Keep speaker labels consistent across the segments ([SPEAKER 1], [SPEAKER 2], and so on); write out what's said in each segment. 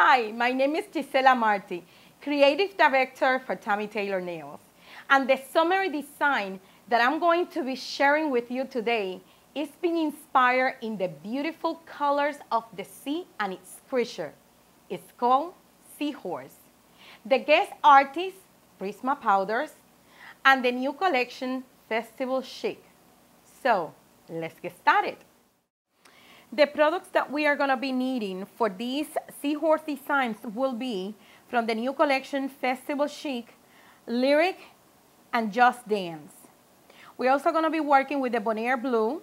[SPEAKER 1] Hi, my name is Gisela Marti, Creative Director for Tammy Taylor Nails. And the summary design that I'm going to be sharing with you today is being inspired in the beautiful colors of the sea and its creature. It's called Seahorse. The guest artist, Prisma Powders, and the new collection, Festival Chic. So, let's get started. The products that we are going to be needing for these Seahorse designs will be from the new collection Festival Chic, Lyric, and Just Dance. We're also going to be working with the Bonaire Blue,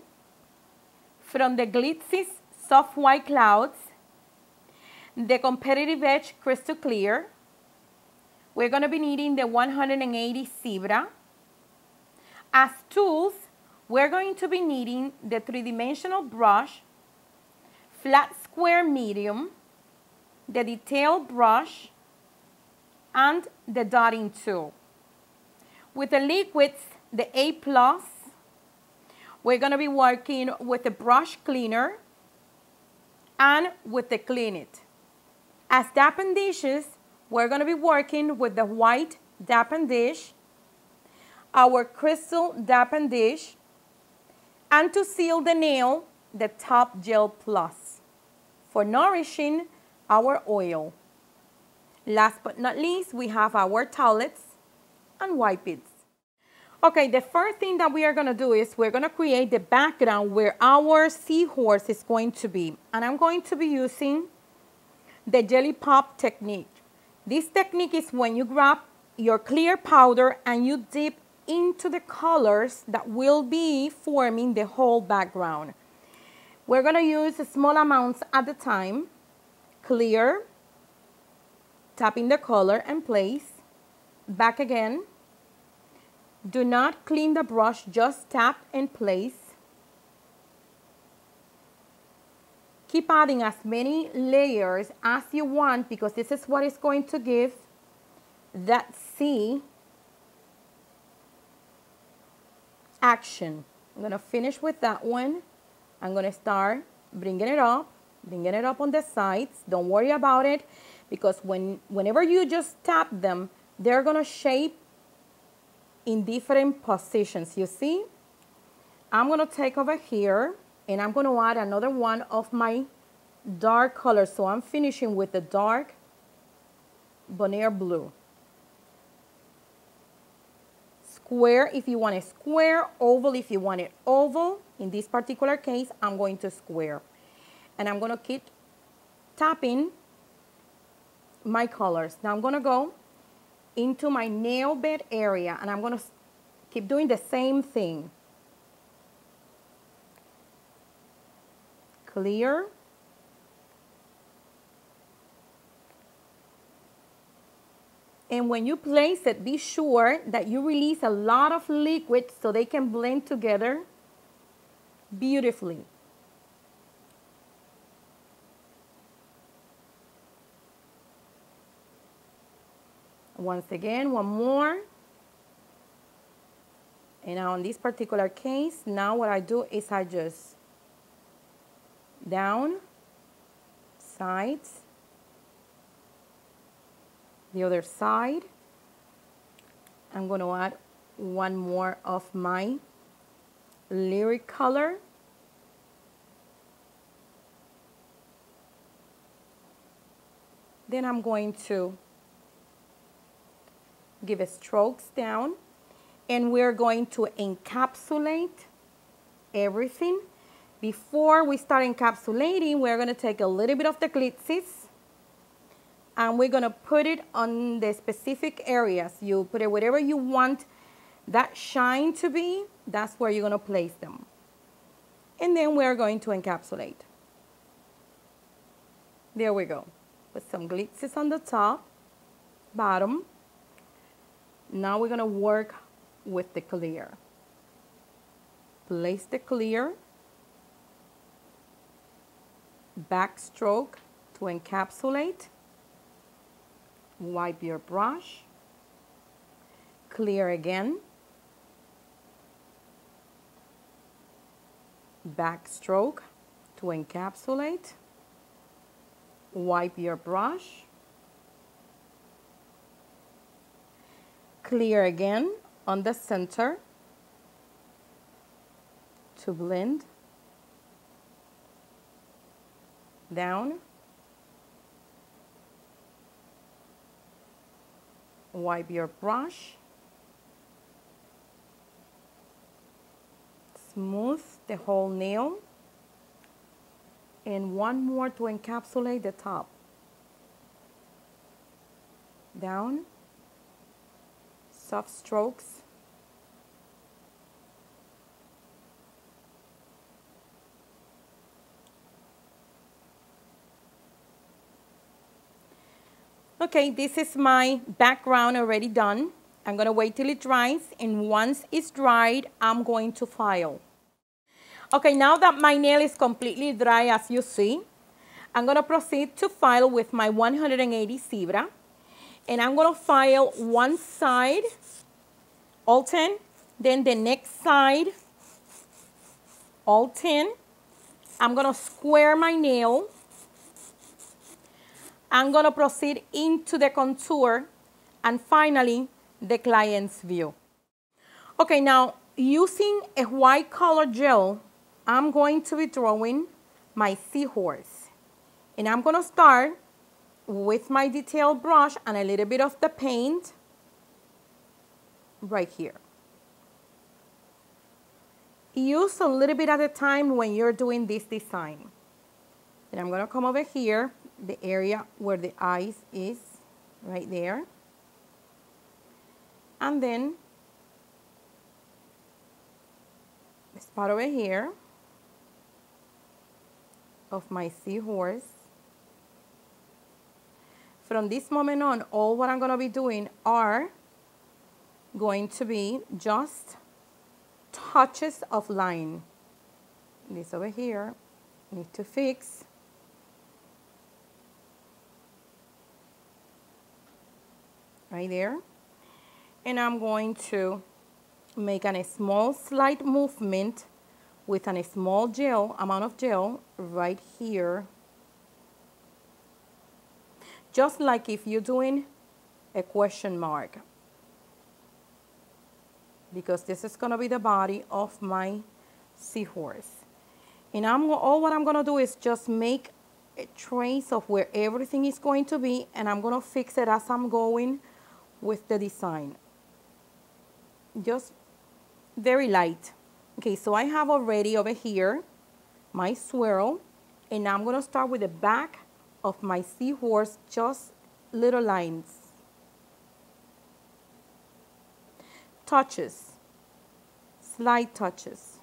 [SPEAKER 1] from the Glitzy's Soft White Clouds, the Competitive Edge Crystal Clear. We're going to be needing the 180 Zebra. As tools, we're going to be needing the three-dimensional brush, flat square medium, the detail brush, and the dotting tool. With the liquids, the A+, we're going to be working with the brush cleaner and with the Clean It. As dappen dishes, we're going to be working with the white dappen dish, our crystal dappen dish, and to seal the nail, the Top Gel Plus, for nourishing our oil. Last but not least, we have our towelettes and wipes. Okay, the first thing that we are going to do is we're going to create the background where our seahorse is going to be. And I'm going to be using the Jelly Pop technique. This technique is when you grab your clear powder and you dip into the colors that will be forming the whole background. We're going to use small amounts at a time. Clear, tapping the color and place, back again. Do not clean the brush, just tap and place. Keep adding as many layers as you want because this is what is going to give that sea action. I'm going to finish with that one. I'm going to start bringing it up on the sides. Don't worry about it because whenever you just tap them, they're going to shape in different positions. You see? I'm going to take over here and I'm going to add another one of my dark colors. So I'm finishing with the dark Bonaire Blue. Square if you want a square, oval if you want it oval. In this particular case, I'm going to square. And I'm going to keep tapping my colors. Now I'm going to go into my nail bed area and I'm going to keep doing the same thing. Clear. And when you place it, be sure that you release a lot of liquid so they can blend together beautifully. Once again, one more. And now in this particular case, now what I do is I just down, sides, the other side. I'm going to add one more of my Lyric color. Then I'm going to give it strokes down and we're going to encapsulate everything. Before we start encapsulating, we're going to take a little bit of the glitzies and we're going to put it on the specific areas. You put it wherever you want that shine to be, that's where you're going to place them. And then we're going to encapsulate. There we go. Put some glitzies on the top, bottom. Now we're going to work with the clear. Place the clear, backstroke to encapsulate, wipe your brush, clear again, backstroke to encapsulate, Wipe your brush. Clear again on the center to blend. Down. Wipe your brush. Smooth the whole nail. And one more to encapsulate the top. Down. Soft strokes. Okay, this is my background already done. I'm gonna wait till it dries, and once it's dried, I'm going to file. Okay, now that my nail is completely dry, as you see, I'm gonna proceed to file with my 180 Zebra, and I'm gonna file one side, all 10, then the next side, all 10. I'm gonna square my nail. I'm gonna proceed into the contour, and finally, the client's view. Okay, now, using a white color gel, I'm going to be drawing my Seahorse. And I'm gonna start with my detail brush and a little bit of the paint right here. Use a little bit at a time when you're doing this design. Then I'm gonna come over here, the area where the eyes is, right there. And then the spot over here of my Seahorse. From this moment on, all what I'm gonna be doing are going to be just touches of line. This over here, need to fix. Right there. And I'm going to make a small slight movement with a small gel, amount of gel right here. Just like if you're doing a question mark. Because this is gonna be the body of my Seahorse. And all what I'm gonna do is just make a trace of where everything is going to be, and I'm gonna fix it as I'm going with the design. Just very light. Okay, so I have already over here my swirl, and I'm gonna start with the back of my Seahorse, just little lines. Touches, slight touches.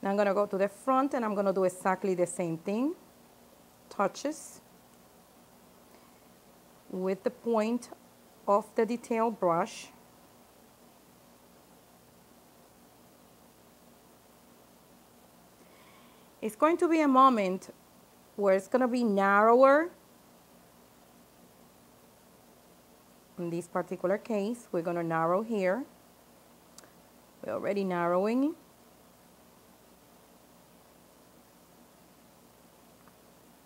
[SPEAKER 1] Now I'm gonna go to the front and I'm gonna do exactly the same thing. Touches with the point of the detail brush. It's going to be a moment where it's going to be narrower. In this particular case, we're going to narrow here. We're already narrowing.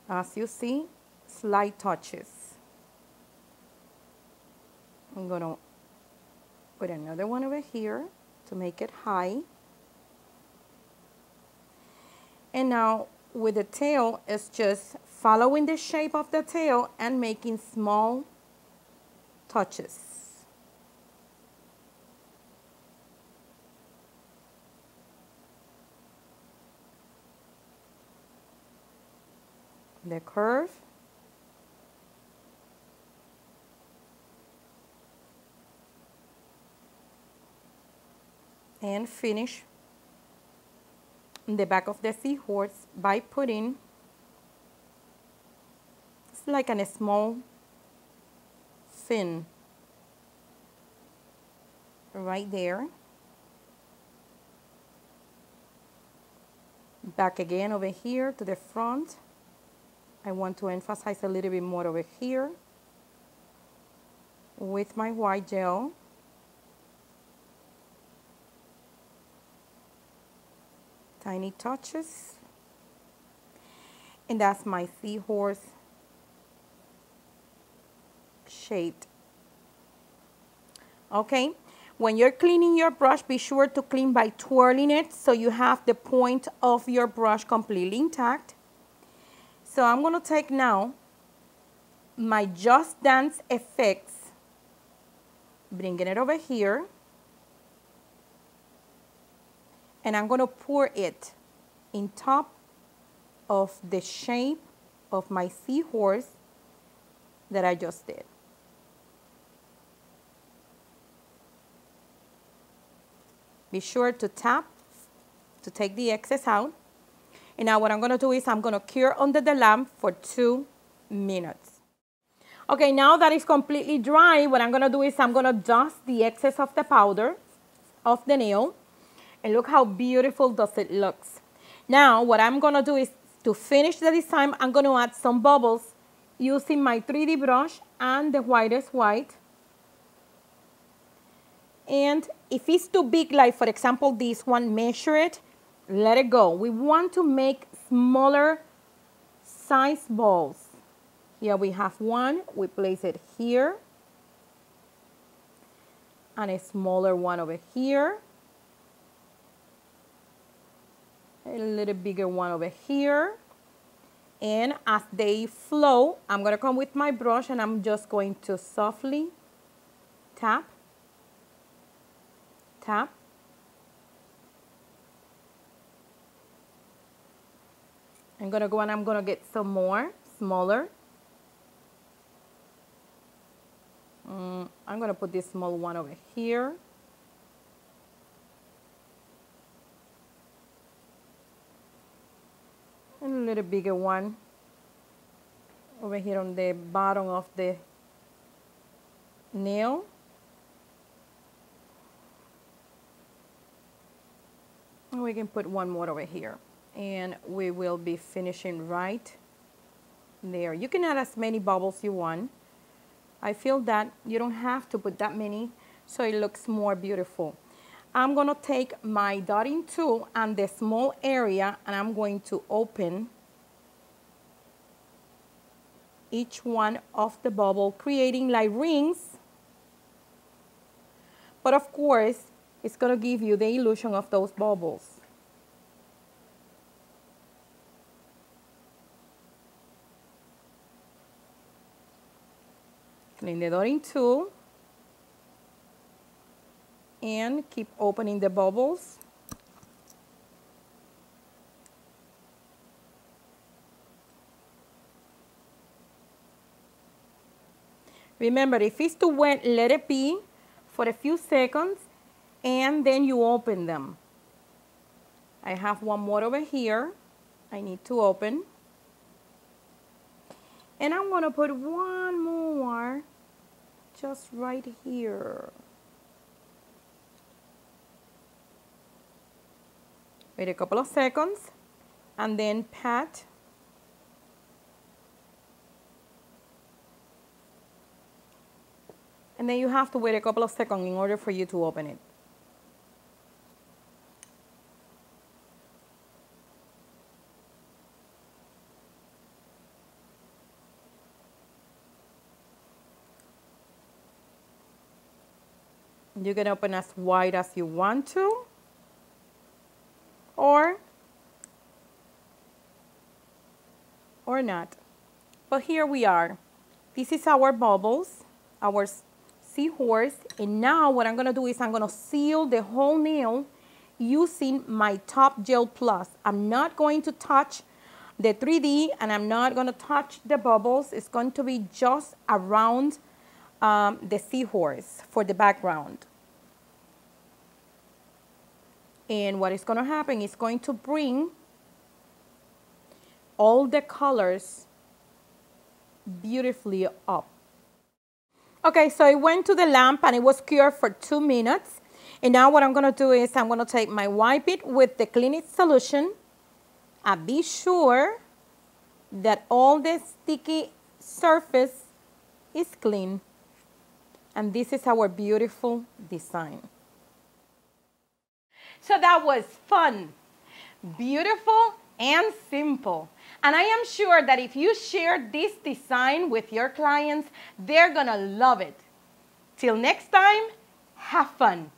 [SPEAKER 1] As you see, slight touches. I'm going to put another one over here to make it high. And now with the tail, it's just following the shape of the tail and making small touches. The curve. And finish the back of the Seahorse by putting, it's like a small fin right there. Back again over here to the front. I want to emphasize a little bit more over here with my white gel. tiny touches. And that's my seahorse shaped. Okay, when you're cleaning your brush, be sure to clean by twirling it so you have the point of your brush completely intact. So I'm going to take now my Just Dance effects, bringing it over here, and I'm going to pour it in top of the shape of my seahorse that I just did. Be sure to tap to take the excess out. And now what I'm going to do is I'm going to cure under the lamp for 2 minutes. Okay, now that it's completely dry, what I'm going to do is I'm going to dust the excess of the powder off the nail. And look how beautiful does it looks. Now what I'm going to do is to finish the design, I'm going to add some bubbles using my 3D brush and the whitest white. And if it's too big, like for example this one, measure it, let it go. We want to make smaller size balls. Here we have one, we place it here. And a smaller one over here. A little bigger one over here. And as they flow, I'm going to come with my brush and I'm just going to softly tap, tap. I'm going to go and I'm going to get some more, smaller. I'm going to put this small one over here. And a little bigger one over here on the bottom of the nail. And we can put one more over here. And we will be finishing right there. You can add as many bubbles you want. I feel that you don't have to put that many so it looks more beautiful. I'm going to take my dotting tool and the small area and I'm going to open each one of the bubble, creating like rings. But of course, it's going to give you the illusion of those bubbles. Clean the dotting tool and keep opening the bubbles. Remember, if it's too wet, let it be for a few seconds and then you open them. I have one more over here I need to open. And I'm going to put one more just right here. Wait a couple of seconds and then pat. And then you have to wait a couple of seconds in order for you to open it. You can open as wide as you want to, or not. But here we are. This is our bubbles, our seahorse, and now what I'm going to do is I'm going to seal the whole nail using my Top Gel Plus. I'm not going to touch the 3D and I'm not going to touch the bubbles. It's going to be just around the seahorse for the background. And what is going to happen is going to bring all the colors beautifully up. Okay, so it went to the lamp and it was cured for 2 minutes. And now what I'm going to do is I'm going to take my wipe it with the Clean It solution. And be sure that all the sticky surface is clean. And this is our beautiful design. So that was fun, beautiful and simple. And I am sure that if you share this design with your clients, they're gonna love it. Till next time, have fun.